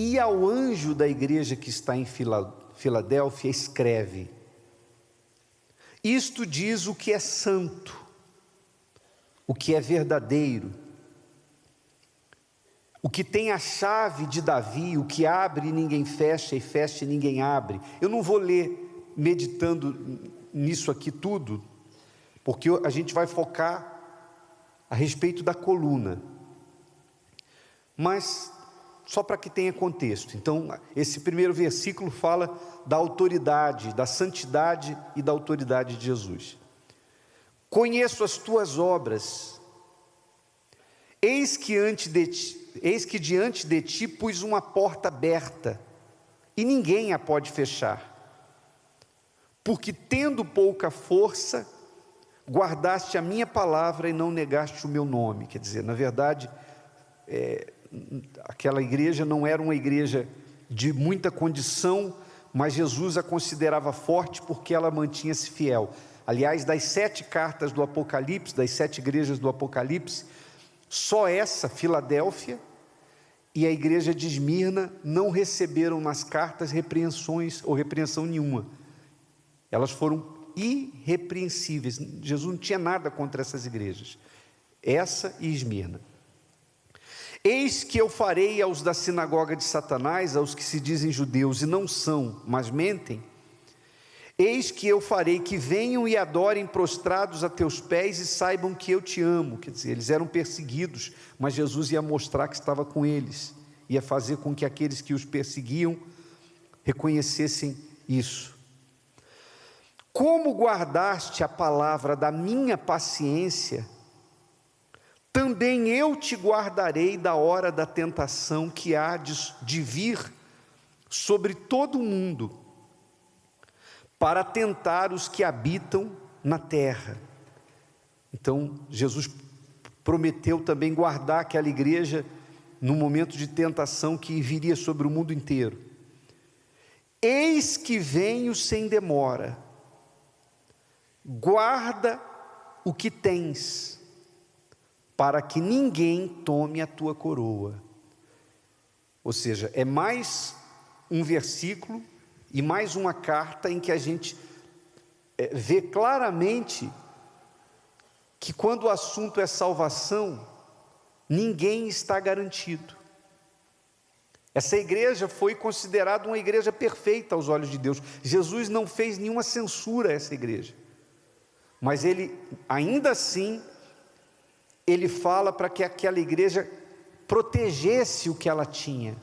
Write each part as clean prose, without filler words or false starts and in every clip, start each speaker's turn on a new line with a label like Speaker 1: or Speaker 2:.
Speaker 1: E ao anjo da igreja que está em Filadélfia, escreve: isto diz o que é santo, o que é verdadeiro, o que tem a chave de Davi, o que abre e ninguém fecha, e fecha e ninguém abre. Eu não vou ler meditando nisso aqui tudo, porque a gente vai focar a respeito da coluna, mas só para que tenha contexto. Então, esse primeiro versículo fala da autoridade, da santidade e da autoridade de Jesus. Conheço as tuas obras, eis que diante de ti pus uma porta aberta, e ninguém a pode fechar, porque tendo pouca força, guardaste a minha palavra e não negaste o meu nome. Quer dizer, na verdade, aquela igreja não era uma igreja de muita condição, mas Jesus a considerava forte porque ela mantinha-se fiel. Aliás, das 7 cartas do Apocalipse, das 7 igrejas do Apocalipse, só essa, Filadélfia, e a igreja de Esmirna não receberam nas cartas repreensões ou repreensão nenhuma. Elas foram irrepreensíveis. Jesus não tinha nada contra essas igrejas, essa e Esmirna. Eis que eu farei aos da sinagoga de Satanás, aos que se dizem judeus e não são, mas mentem, eis que eu farei que venham e adorem prostrados a teus pés e saibam que eu te amo. Quer dizer, eles eram perseguidos, mas Jesus ia mostrar que estava com eles, ia fazer com que aqueles que os perseguiam reconhecessem isso. Como guardaste a palavra da minha paciência, também eu te guardarei da hora da tentação que há de vir sobre todo o mundo, para tentar os que habitam na terra. Então, Jesus prometeu também guardar aquela igreja no momento de tentação que viria sobre o mundo inteiro. Eis que venho sem demora, guarda o que tens, para que ninguém tome a tua coroa. Ou seja, é mais um versículo e mais uma carta em que a gente vê claramente que quando o assunto é salvação, ninguém está garantido. Essa igreja foi considerada uma igreja perfeita aos olhos de Deus. Jesus não fez nenhuma censura a essa igreja, mas ele, ainda assim, ele fala para que aquela igreja protegesse o que ela tinha,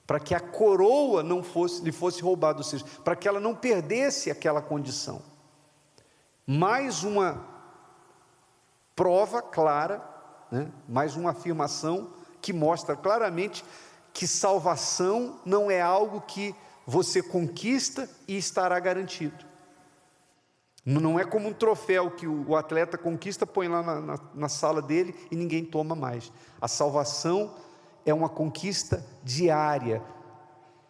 Speaker 1: para que a coroa lhe fosse roubada, ou seja, para que ela não perdesse aquela condição. Mais uma prova clara, né? Mais uma afirmação que mostra claramente que salvação não é algo que você conquista e estará garantido. Não é como um troféu que o atleta conquista, põe lá na sala dele e ninguém toma mais. A salvação é uma conquista diária.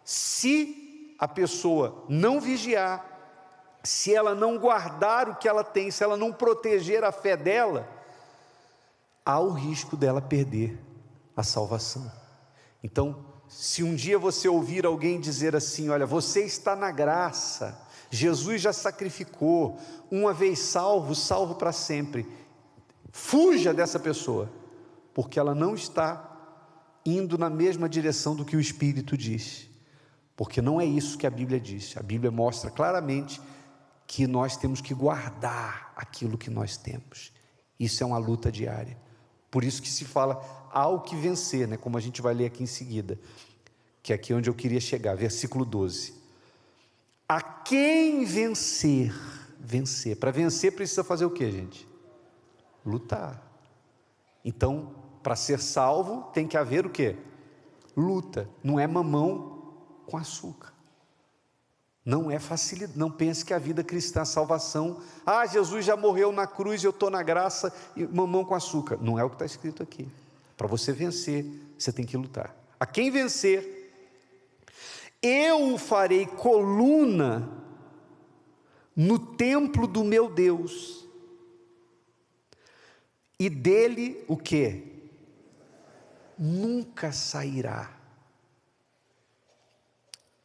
Speaker 1: Se a pessoa não vigiar, se ela não guardar o que ela tem, se ela não proteger a fé dela, há o risco dela perder a salvação. Então, se um dia você ouvir alguém dizer assim: olha, você está na graça, Jesus já sacrificou, uma vez salvo, salvo para sempre, fuja dessa pessoa, porque ela não está indo na mesma direção do que o Espírito diz, porque não é isso que a Bíblia diz. A Bíblia mostra claramente que nós temos que guardar aquilo que nós temos. Isso é uma luta diária. Por isso que se fala ao que vencer, né? Como a gente vai ler aqui em seguida, que é aqui onde eu queria chegar, versículo 12. A quem vencer, vencer. Para vencer precisa fazer o que, gente? Lutar. Então, para ser salvo tem que haver o que? Luta. Não é mamão com açúcar. Não é facilidade. Não pense que a vida cristã, a salvação, Jesus já morreu na cruz, eu estou na graça, e mamão com açúcar. Não é o que está escrito aqui. Para você vencer, você tem que lutar. A quem vencer, eu o farei coluna no templo do meu Deus, e dele o que? Nunca sairá.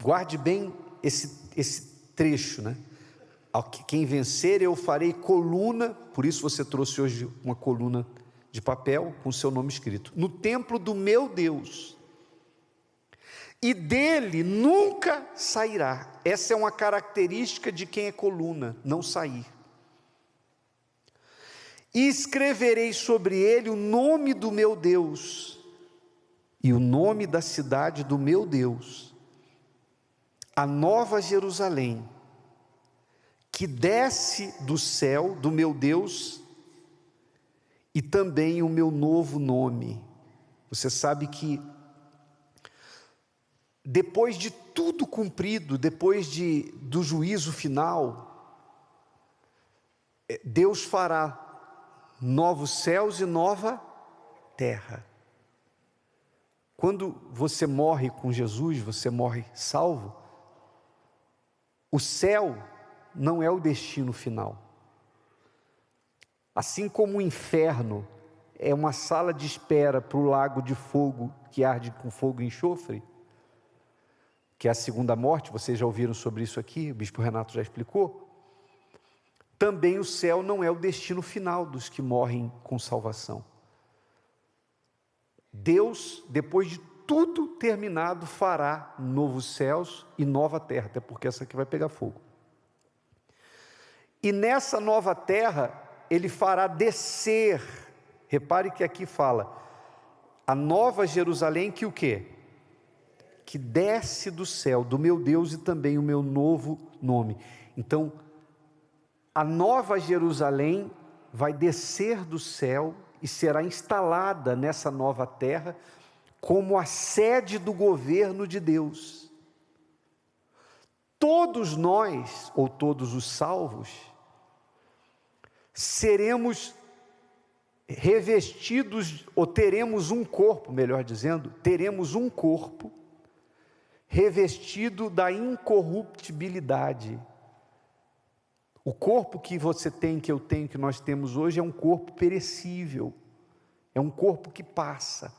Speaker 1: Guarde bem esse trecho, né? Quem vencer, eu farei coluna, por isso você trouxe hoje uma coluna de papel com o seu nome escrito, no templo do meu Deus, e dele nunca sairá. Essa é uma característica de quem é coluna, não sair. E escreverei sobre ele o nome do meu Deus, e o nome da cidade do meu Deus, a nova Jerusalém, que desce do céu, do meu Deus, e também o meu novo nome. Você sabe que depois de tudo cumprido, depois do juízo final, Deus fará novos céus e nova terra. Quando você morre com Jesus, você morre salvo, o céu não é o destino final. Assim como o inferno é uma sala de espera para o lago de fogo que arde com fogo e enxofre, que é a segunda morte, vocês já ouviram sobre isso aqui, o bispo Renato já explicou. Também o céu não é o destino final dos que morrem com salvação. Deus, depois de tudo terminado, fará novos céus e nova terra, até porque essa aqui vai pegar fogo. E nessa nova terra, Ele fará descer, repare que aqui fala, a nova Jerusalém, que o quê? Que desce do céu, do meu Deus, e também o meu novo nome. Então, a nova Jerusalém vai descer do céu e será instalada nessa nova terra como a sede do governo de Deus. Todos nós, ou todos os salvos, seremos revestidos, ou teremos um corpo, melhor dizendo, teremos um corpo revestido da incorruptibilidade. O corpo que você tem, que eu tenho, que nós temos hoje, é um corpo perecível, é um corpo que passa,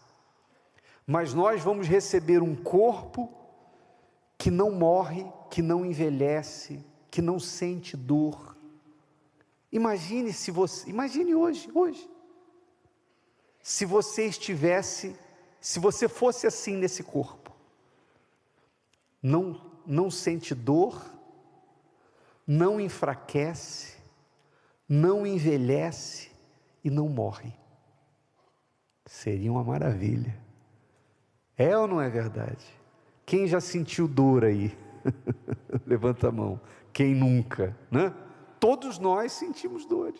Speaker 1: mas nós vamos receber um corpo que não morre, que não envelhece, que não sente dor. Imagine hoje, se você estivesse, se você fosse assim nesse corpo, não sente dor, não enfraquece, não envelhece e não morre. Seria uma maravilha. É ou não é verdade? Quem já sentiu dor aí? Levanta a mão. Quem nunca, né? Todos nós sentimos dores.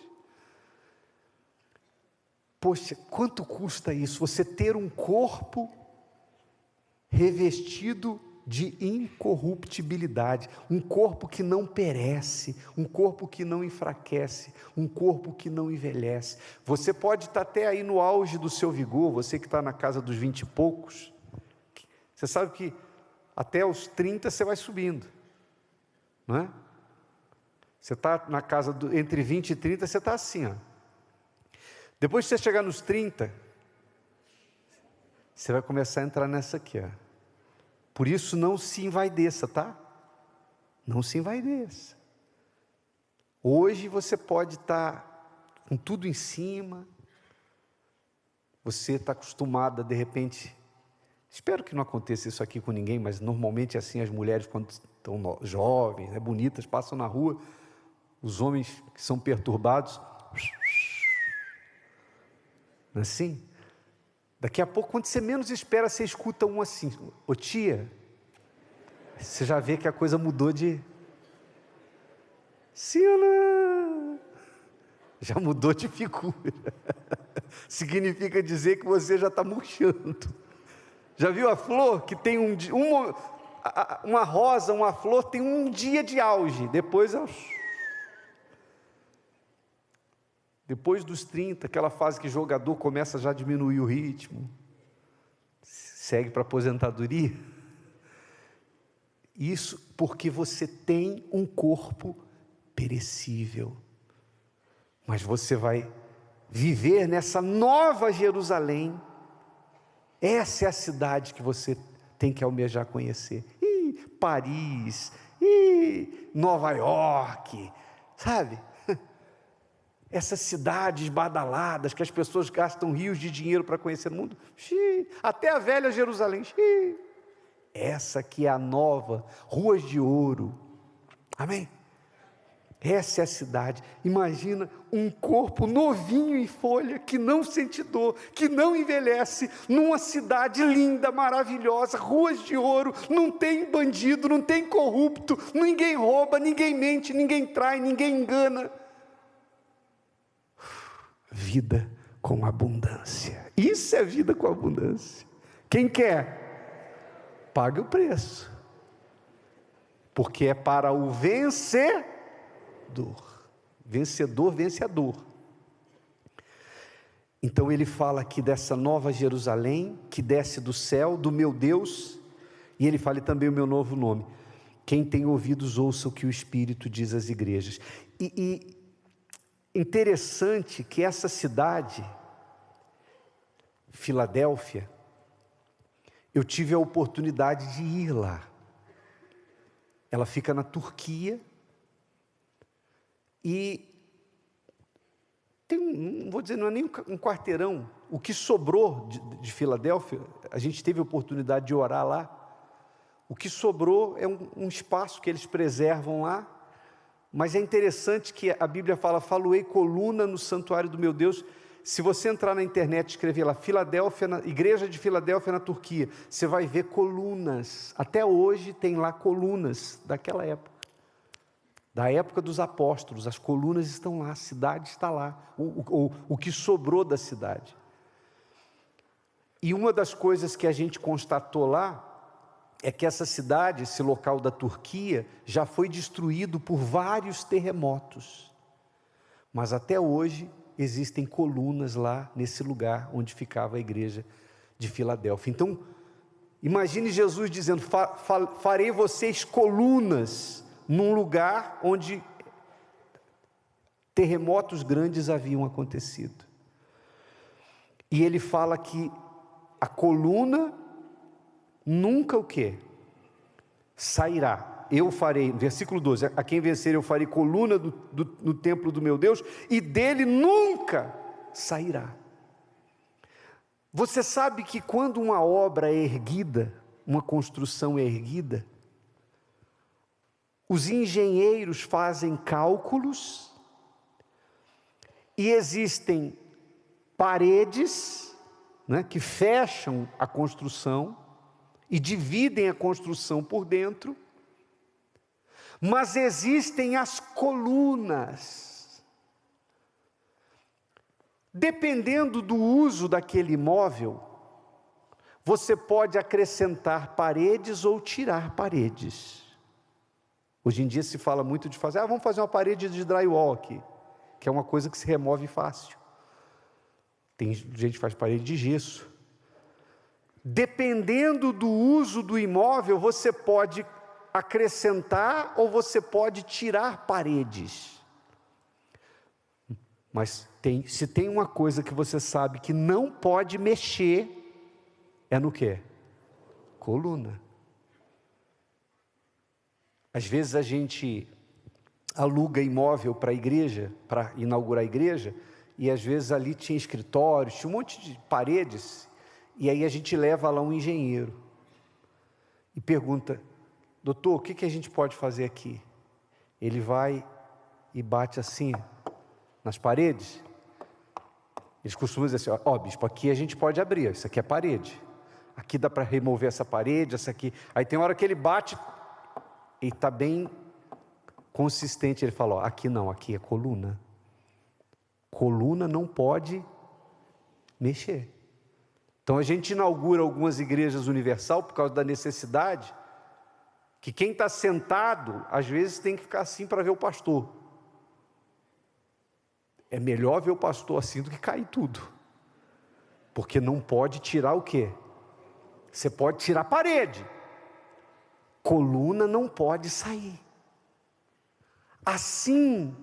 Speaker 1: Poxa, quanto custa isso? Você ter um corpo revestido de incorruptibilidade, um corpo que não perece, um corpo que não enfraquece, um corpo que não envelhece. Você pode estar até aí no auge do seu vigor, você que está na casa dos 20 e poucos, você sabe que até os 30 você vai subindo, não é? Você está na casa entre 20 e 30, você está assim, ó. Depois que você chegar nos 30, você vai começar a entrar nessa aqui, ó. Por isso não se envaideça, tá? Não se envaideça. Hoje você pode estar com tudo em cima, você está acostumada de repente, espero que não aconteça isso aqui com ninguém, mas normalmente é assim, as mulheres quando estão jovens, né, bonitas, passam na rua, os homens que são perturbados, assim, daqui a pouco, quando você menos espera, você escuta um assim, ô tia, você já vê que a coisa mudou de, sim ou não? Já mudou de figura, significa dizer que você já está murchando. Já viu a flor que tem uma rosa, uma flor tem um dia de auge, depois depois dos 30, aquela fase que o jogador começa já a diminuir o ritmo, segue para a aposentadoria. Isso porque você tem um corpo perecível, mas você vai viver nessa nova Jerusalém. Essa é a cidade que você tem que almejar conhecer. Paris, e Nova York, sabe? Essas cidades badaladas que as pessoas gastam rios de dinheiro para conhecer o mundo, até a velha Jerusalém, essa que é a nova, ruas de ouro, amém? Essa é a cidade. Imagina um corpo novinho em folha, que não sente dor, que não envelhece, numa cidade linda, maravilhosa, ruas de ouro, não tem bandido, não tem corrupto, ninguém rouba, ninguém mente, ninguém trai, ninguém engana. Vida com abundância. Isso é vida com abundância. Quem quer, pague o preço, porque é para o vencedor. Vencedor vence a dor. Então ele fala aqui dessa nova Jerusalém, que desce do céu, do meu Deus, e ele fala também o meu novo nome. Quem tem ouvidos, ouça o que o Espírito diz às igrejas. E interessante que essa cidade, Filadélfia, eu tive a oportunidade de ir lá. Ela fica na Turquia, e tem não vou dizer, não é nem um quarteirão, o que sobrou de Filadélfia, a gente teve a oportunidade de orar lá, o que sobrou é um espaço que eles preservam lá, mas é interessante que a Bíblia fala-ei coluna no santuário do meu Deus. Se você entrar na internet e escrever lá, Filadélfia, igreja de Filadélfia na Turquia, você vai ver colunas, até hoje tem lá colunas daquela época. Da época dos apóstolos, as colunas estão lá, a cidade está lá, o que sobrou da cidade. E uma das coisas que a gente constatou lá, é que essa cidade, esse local da Turquia, já foi destruído por vários terremotos. Mas até hoje, existem colunas lá, nesse lugar onde ficava a igreja de Filadélfia. Então, imagine Jesus dizendo, farei vocês colunas, num lugar onde terremotos grandes haviam acontecido. E ele fala que a coluna nunca o quê? Sairá. Eu farei, versículo 12, a quem vencer eu farei coluna no templo do meu Deus, e dele nunca sairá. Você sabe que quando uma obra é erguida, uma construção é erguida, os engenheiros fazem cálculos, e existem paredes, né, que fecham a construção, e dividem a construção por dentro, mas existem as colunas. Dependendo do uso daquele imóvel, você pode acrescentar paredes ou tirar paredes. Hoje em dia se fala muito de fazer, vamos fazer uma parede de drywall aqui, que é uma coisa que se remove fácil. Tem gente que faz parede de gesso. Dependendo do uso do imóvel, você pode acrescentar ou você pode tirar paredes. Mas se tem uma coisa que você sabe que não pode mexer, é no quê? Coluna. Às vezes a gente aluga imóvel para a igreja, para inaugurar a igreja, e às vezes ali tinha escritórios, tinha um monte de paredes, e aí a gente leva lá um engenheiro, e pergunta, doutor, o que a gente pode fazer aqui? Ele vai e bate assim, nas paredes. Eles costumam dizer assim, bispo, aqui a gente pode abrir, isso aqui é parede, aqui dá para remover essa parede, essa aqui, aí tem hora que ele bate, e está bem consistente, ele fala, aqui não, aqui é coluna. Coluna não pode mexer. Então a gente inaugura algumas igrejas universal por causa da necessidade, que quem está sentado, às vezes tem que ficar assim para ver o pastor. É melhor ver o pastor assim do que cair tudo. Porque não pode tirar o quê? Você pode tirar a parede. Coluna não pode sair. Assim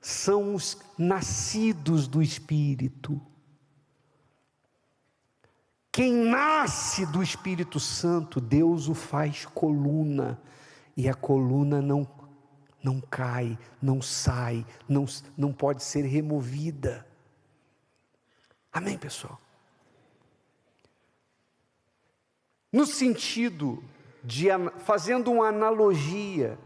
Speaker 1: são os nascidos do Espírito. Quem nasce do Espírito Santo, Deus o faz coluna, e a coluna não cai, não sai, não pode ser removida. Amém, pessoal? No sentido de, fazendo uma analogia,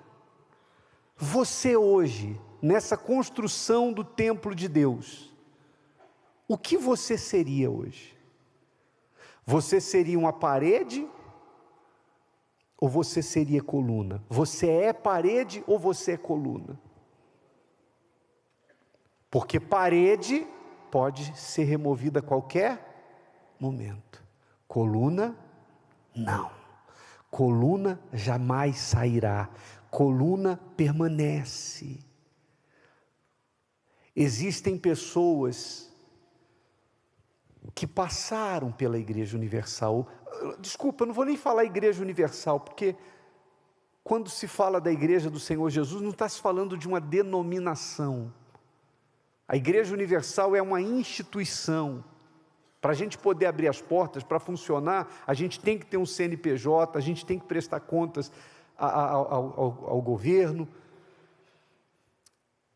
Speaker 1: você hoje, nessa construção do templo de Deus, o que você seria hoje? Você seria uma parede ou você seria coluna? Você é parede ou você é coluna? Porque parede pode ser removida a qualquer momento. Coluna, não. Coluna jamais sairá. Coluna permanece. Existem pessoas que passaram pela Igreja Universal. Desculpa, eu não vou nem falar Igreja Universal, porque quando se fala da Igreja do Senhor Jesus, não está se falando de uma denominação. A Igreja Universal é uma instituição. Para a gente poder abrir as portas, para funcionar, a gente tem que ter um CNPJ, a gente tem que prestar contas ao governo.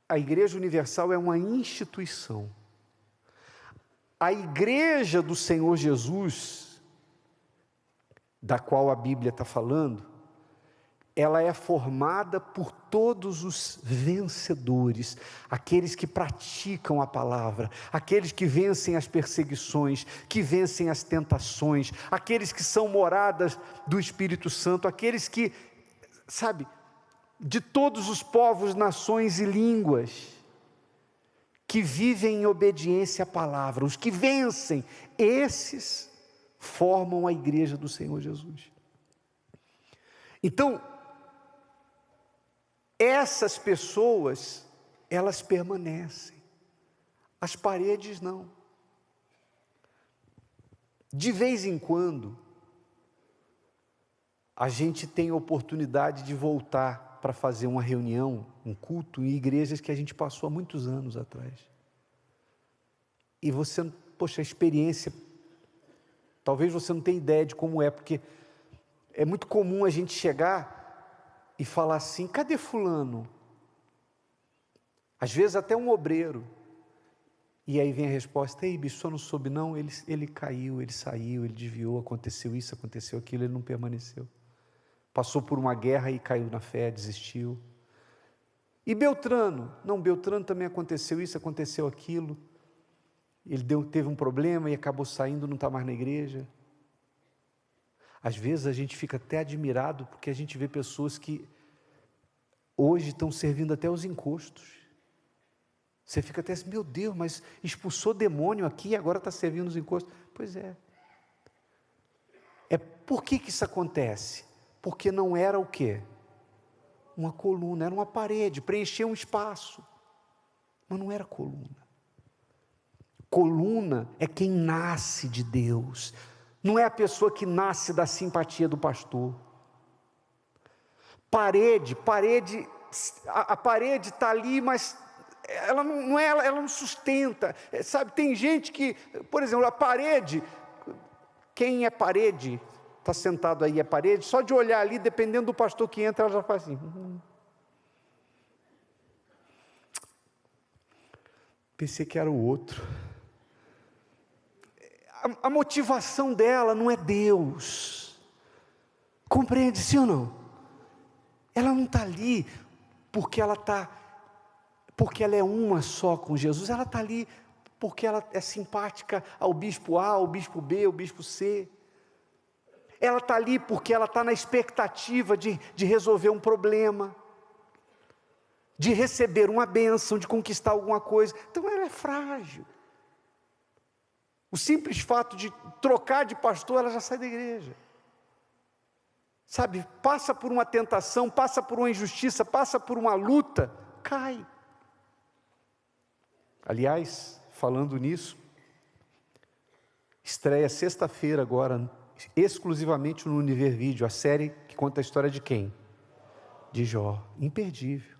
Speaker 1: A Igreja Universal é uma instituição. A Igreja do Senhor Jesus, da qual a Bíblia está falando, ela é formada por todos os vencedores, aqueles que praticam a palavra, aqueles que vencem as perseguições, que vencem as tentações, aqueles que são moradas do Espírito Santo, aqueles que, sabe, de todos os povos, nações e línguas, que vivem em obediência à palavra, os que vencem, esses formam a Igreja do Senhor Jesus. Então, essas pessoas, elas permanecem, as paredes não. De vez em quando, a gente tem a oportunidade de voltar para fazer uma reunião, um culto em igrejas que a gente passou há muitos anos atrás. E você, poxa, a experiência, talvez você não tenha ideia de como é, porque é muito comum a gente chegar e falar assim, cadê fulano? Às vezes até um obreiro. E aí vem a resposta, ei bicho, só não soube não, ele caiu, ele saiu, ele desviou, aconteceu isso, aconteceu aquilo, ele não permaneceu. Passou por uma guerra e caiu na fé, desistiu. E Beltrano? Não, Beltrano também aconteceu isso, aconteceu aquilo. Ele teve um problema e acabou saindo, não está mais na igreja. Às vezes a gente fica até admirado, porque a gente vê pessoas que hoje estão servindo até os encostos. Você fica até assim, meu Deus, mas expulsou demônio aqui e agora está servindo os encostos. Pois é. Por que isso acontece? Porque não era o quê? Uma coluna, era uma parede, preencher um espaço. Mas não era coluna. Coluna é quem nasce de Deus. Não é a pessoa que nasce da simpatia do pastor. A parede está ali, mas ela não sustenta. Sabe, tem gente que, por exemplo, a parede, quem é parede, está sentado aí, é parede, só de olhar ali, dependendo do pastor que entra, ela já faz assim. Pensei que era o outro. A motivação dela não é Deus. Compreende, sim ou não? Ela não está ali porque ela é uma só com Jesus. Ela está ali porque ela é simpática ao bispo A, ao bispo B, ao bispo C. Ela está ali porque ela está na expectativa de resolver um problema, de receber uma bênção, de conquistar alguma coisa. Então ela é frágil. O simples fato de trocar de pastor, ela já sai da igreja. Sabe, passa por uma tentação, passa por uma injustiça, passa por uma luta, cai. Aliás, falando nisso, estreia sexta-feira agora, exclusivamente no Univer Vídeo, a série que conta a história de quem? De Jó, imperdível.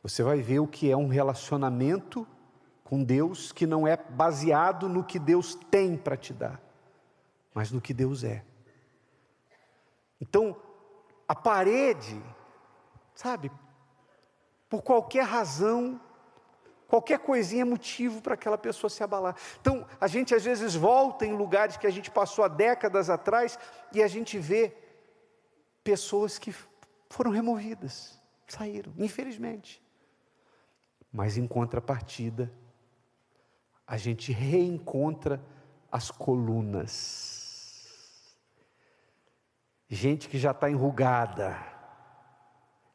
Speaker 1: Você vai ver o que é um relacionamento com com Deus que não é baseado no que Deus tem para te dar, mas no que Deus é. Então, a parede, sabe, por qualquer razão, qualquer coisinha é motivo para aquela pessoa se abalar. Então, a gente às vezes volta em lugares que a gente passou há décadas atrás e a gente vê pessoas que foram removidas, saíram, infelizmente. Mas em contrapartida, a gente reencontra as colunas. Gente que já está enrugada,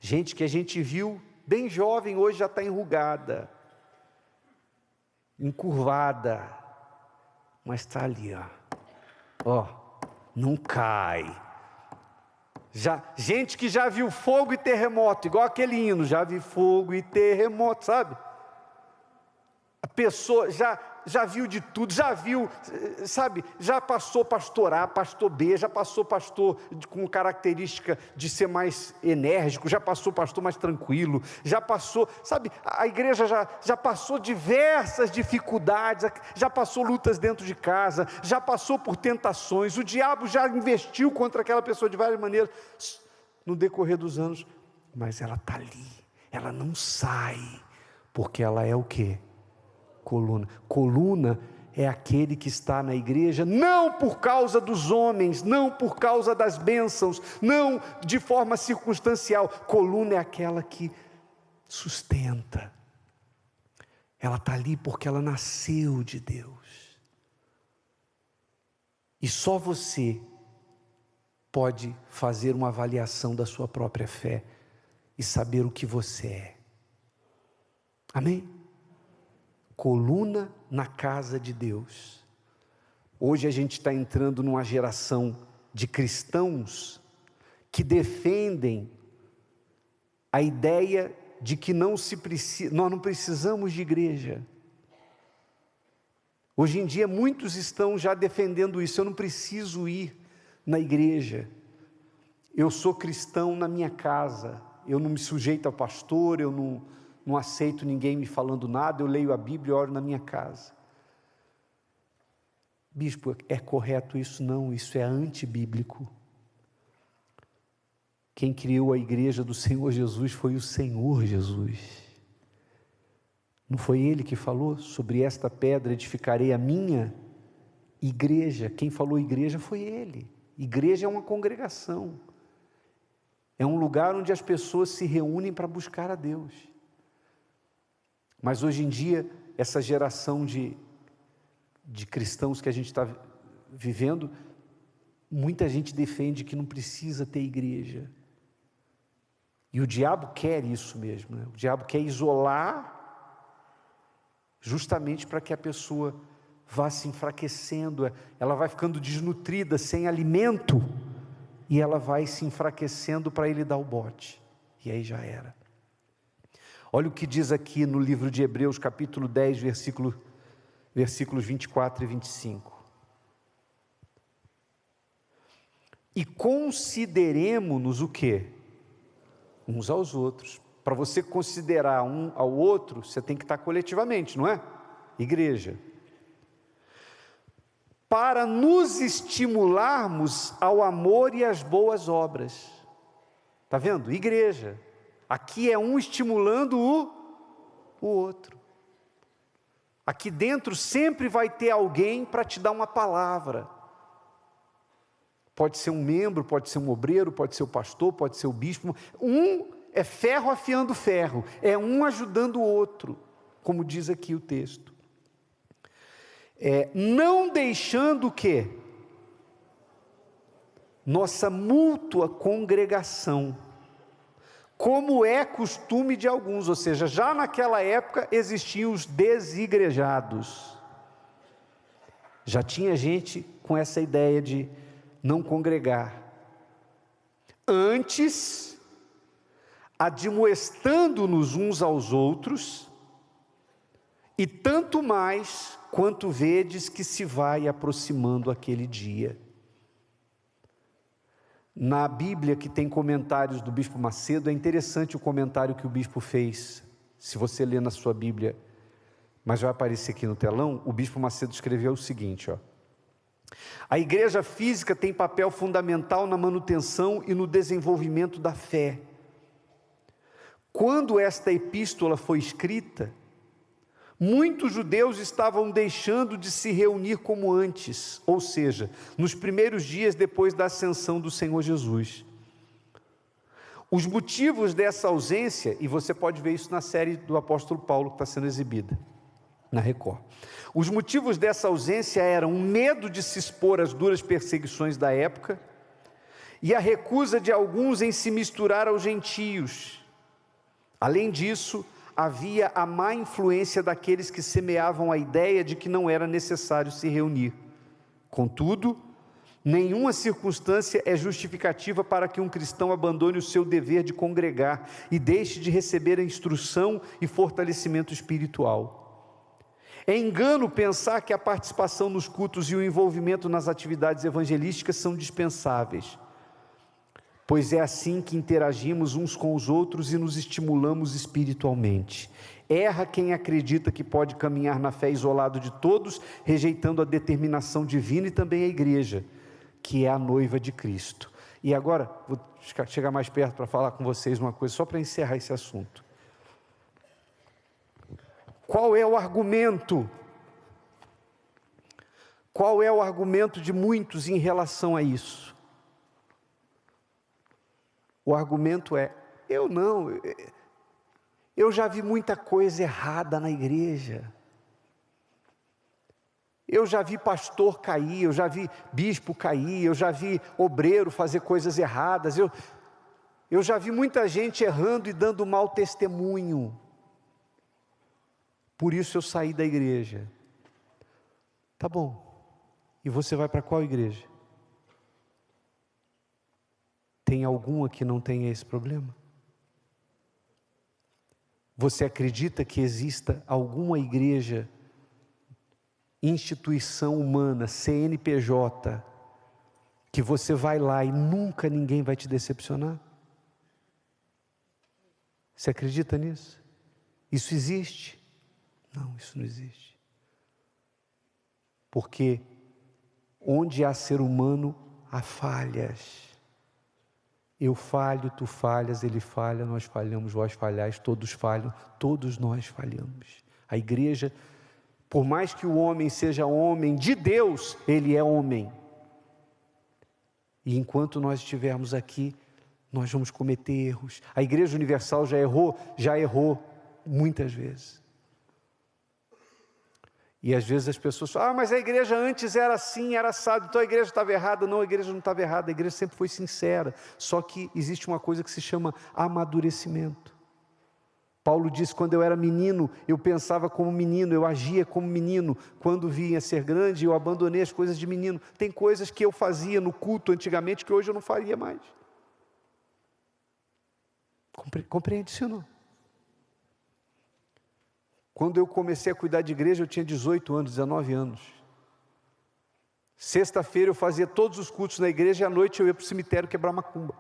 Speaker 1: gente que a gente viu bem jovem, hoje já está enrugada, encurvada, mas está ali, ó, não cai. Gente que já viu fogo e terremoto, igual aquele hino, já vi fogo e terremoto, sabe? A pessoa já viu de tudo, já viu, sabe, já passou pastor A, pastor B, já passou pastor com característica de ser mais enérgico, já passou pastor mais tranquilo, já passou, sabe, a igreja já passou diversas dificuldades, já passou lutas dentro de casa, já passou por tentações, o diabo já investiu contra aquela pessoa de várias maneiras, no decorrer dos anos, mas ela está ali, ela não sai, porque ela é o quê? Coluna. Coluna é aquele que está na igreja, não por causa dos homens, não por causa das bênçãos, não de forma circunstancial. Coluna é aquela que sustenta. Ela está ali porque ela nasceu de Deus. E só você pode fazer uma avaliação da sua própria fé e saber o que você é. Amém? Coluna na casa de Deus. Hoje a gente está entrando numa geração de cristãos que defendem a ideia de que nós não precisamos de igreja. Hoje em dia muitos estão já defendendo isso, eu não preciso ir na igreja, eu sou cristão na minha casa, eu não me sujeito ao pastor, eu não aceito ninguém me falando nada, eu leio a Bíblia e oro na minha casa. Bispo, é correto isso? Não, isso é antibíblico. Quem criou a igreja do Senhor Jesus foi o Senhor Jesus. Não foi Ele que falou? Sobre esta pedra edificarei a minha igreja. Quem falou igreja foi Ele. Igreja é uma congregação. É um lugar onde as pessoas se reúnem para buscar a Deus. Mas hoje em dia, essa geração de cristãos que a gente está vivendo, muita gente defende que não precisa ter igreja. E o diabo quer isso mesmo, né? O diabo quer isolar, justamente para que a pessoa vá se enfraquecendo, ela vai ficando desnutrida, sem alimento, e ela vai se enfraquecendo para ele dar o bote, e aí já era. Olha o que diz aqui no livro de Hebreus, capítulo 10, versículos 24 e 25. E consideremo-nos o quê? Uns aos outros. Para você considerar um ao outro, você tem que estar coletivamente, não é? Igreja. Para nos estimularmos ao amor e às boas obras. Está vendo? Igreja. Aqui é um estimulando o outro. Aqui dentro sempre vai ter alguém para te dar uma palavra. Pode ser um membro, pode ser um obreiro, pode ser o pastor, pode ser o bispo. Um é ferro afiando ferro, é um ajudando o outro, como diz aqui o texto. Não deixando o quê? Nossa mútua congregação, como é costume de alguns, ou seja, já naquela época existiam os desigrejados. Já tinha gente com essa ideia de não congregar. Antes, admoestando-nos uns aos outros, e tanto mais quanto vedes que se vai aproximando aquele dia. Na Bíblia, que tem comentários do Bispo Macedo, é interessante o comentário que o Bispo fez, se você ler na sua Bíblia, mas vai aparecer aqui no telão. O bispo Macedo escreveu o seguinte, ó: a igreja física tem papel fundamental na manutenção e no desenvolvimento da fé. Quando esta epístola foi escrita, muitos judeus estavam deixando de se reunir como antes, ou seja, nos primeiros dias depois da ascensão do Senhor Jesus. Os motivos dessa ausência, e você pode ver isso na série do apóstolo Paulo que está sendo exibida na Record. Os motivos dessa ausência eram o medo de se expor às duras perseguições da época e a recusa de alguns em se misturar aos gentios. Além disso, havia a má influência daqueles que semeavam a ideia de que não era necessário se reunir. Contudo, nenhuma circunstância é justificativa para que um cristão abandone o seu dever de congregar e deixe de receber a instrução e fortalecimento espiritual. É engano pensar que a participação nos cultos e o envolvimento nas atividades evangelísticas são dispensáveis, pois é assim que interagimos uns com os outros e nos estimulamos espiritualmente. Erra quem acredita que pode caminhar na fé isolado de todos, rejeitando a determinação divina e também a igreja, que é a noiva de Cristo. E agora, vou chegar mais perto para falar com vocês uma coisa, só para encerrar esse assunto. Qual é o argumento? Qual é o argumento de muitos em relação a isso? O argumento é: eu já vi muita coisa errada na igreja. Eu já vi pastor cair, eu já vi bispo cair, eu já vi obreiro fazer coisas erradas, eu já vi muita gente errando e dando mau testemunho. Por isso eu saí da igreja. Tá bom. E você vai para qual igreja? Tem alguma que não tenha esse problema? Você acredita que exista alguma igreja, instituição humana, CNPJ, que você vai lá e nunca ninguém vai te decepcionar? Você acredita nisso? Isso existe? Não, isso não existe. Porque onde há ser humano, há falhas. Eu falho, tu falhas, ele falha, nós falhamos, vós falhais, todos falham, todos nós falhamos. A igreja, por mais que o homem seja homem de Deus, ele é homem. E enquanto nós estivermos aqui, nós vamos cometer erros. A Igreja Universal já errou muitas vezes. E às vezes as pessoas falam: mas a igreja antes era assim, era assado, então a igreja estava errada. Não, a igreja não estava errada, a igreja sempre foi sincera. Só que existe uma coisa que se chama amadurecimento. Paulo disse: quando eu era menino, eu pensava como menino, eu agia como menino. Quando vinha a ser grande, eu abandonei as coisas de menino. Tem coisas que eu fazia no culto antigamente que hoje eu não faria mais. Compreende isso ou não? Quando eu comecei a cuidar de igreja, eu tinha 18 anos, 19 anos. Sexta-feira eu fazia todos os cultos na igreja e à noite eu ia para o cemitério quebrar macumba.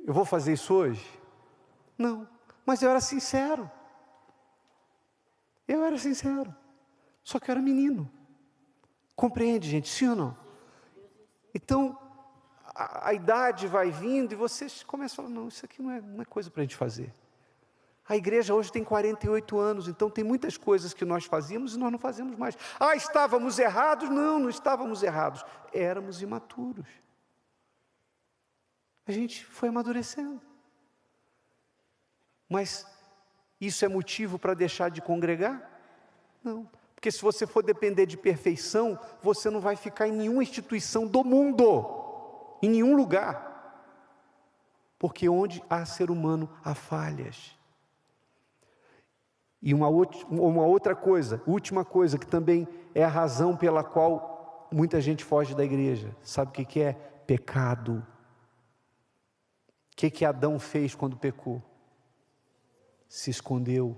Speaker 1: Eu vou fazer isso hoje? Não, mas eu era sincero. Eu era sincero. Só que eu era menino. Compreende, gente? Sim ou não? Então, a idade vai vindo e vocês começam a falar: não, isso aqui não é coisa para a gente fazer. A igreja hoje tem 48 anos, então tem muitas coisas que nós fazíamos e nós não fazemos mais. Ah, estávamos errados? Não, não estávamos errados. Éramos imaturos. A gente foi amadurecendo. Mas isso é motivo para deixar de congregar? Não. Porque se você for depender de perfeição, você não vai ficar em nenhuma instituição do mundo, em nenhum lugar. Porque onde há ser humano, há falhas. E uma outra coisa, última coisa, que também é a razão pela qual muita gente foge da igreja. Sabe o que é? Pecado. O que Adão fez quando pecou? Se escondeu.